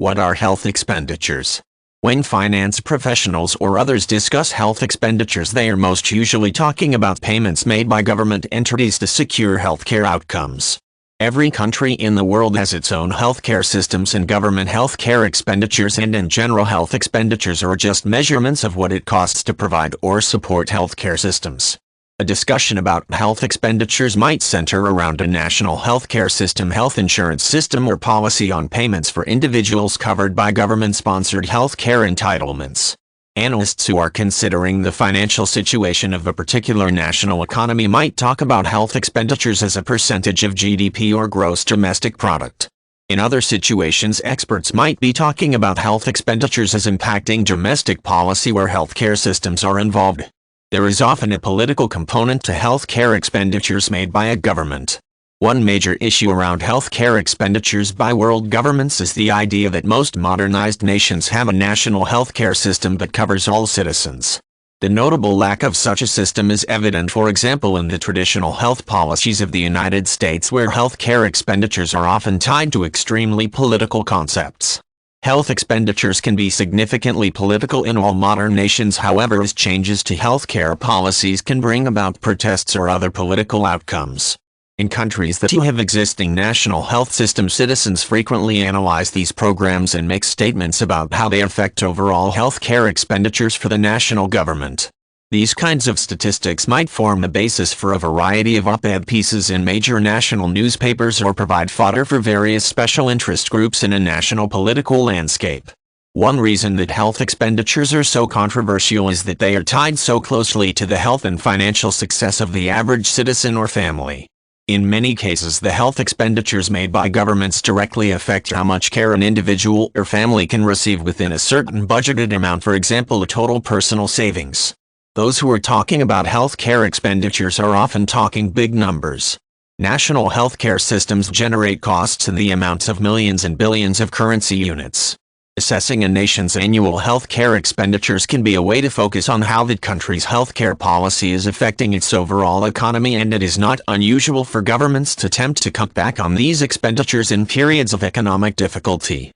What are health expenditures? When finance professionals or others discuss health expenditures, they are most usually talking about payments made by government entities to secure healthcare outcomes. Every country in the world has its own healthcare systems, and government healthcare expenditures and in general health expenditures are just measurements of what it costs to provide or support healthcare systems. A discussion about health expenditures might center around a national healthcare system, health insurance system, or policy on payments for individuals covered by government-sponsored healthcare entitlements. Analysts who are considering the financial situation of a particular national economy might talk about health expenditures as a percentage of GDP or gross domestic product. In other situations, experts might be talking about health expenditures as impacting domestic policy where healthcare systems are involved. There is often a political component to healthcare expenditures made by a government. One major issue around healthcare expenditures by world governments is the idea that most modernized nations have a national healthcare system that covers all citizens. The notable lack of such a system is evident, for example, in the traditional health policies of the United States, where healthcare expenditures are often tied to extremely political concepts. Health expenditures can be significantly political in all modern nations, however, as changes to healthcare policies can bring about protests or other political outcomes. In countries that have existing national health systems, citizens frequently analyze these programs and make statements about how they affect overall healthcare expenditures for the national government. These kinds of statistics might form the basis for a variety of op-ed pieces in major national newspapers or provide fodder for various special interest groups in a national political landscape. One reason that health expenditures are so controversial is that they are tied so closely to the health and financial success of the average citizen or family. In many cases, the health expenditures made by governments directly affect how much care an individual or family can receive within a certain budgeted amount, for example, a total personal savings. Those who are talking about healthcare expenditures are often talking big numbers. National healthcare systems generate costs in the amounts of millions and billions of currency units. Assessing a nation's annual healthcare expenditures can be a way to focus on how that country's healthcare policy is affecting its overall economy, and it is not unusual for governments to attempt to cut back on these expenditures in periods of economic difficulty.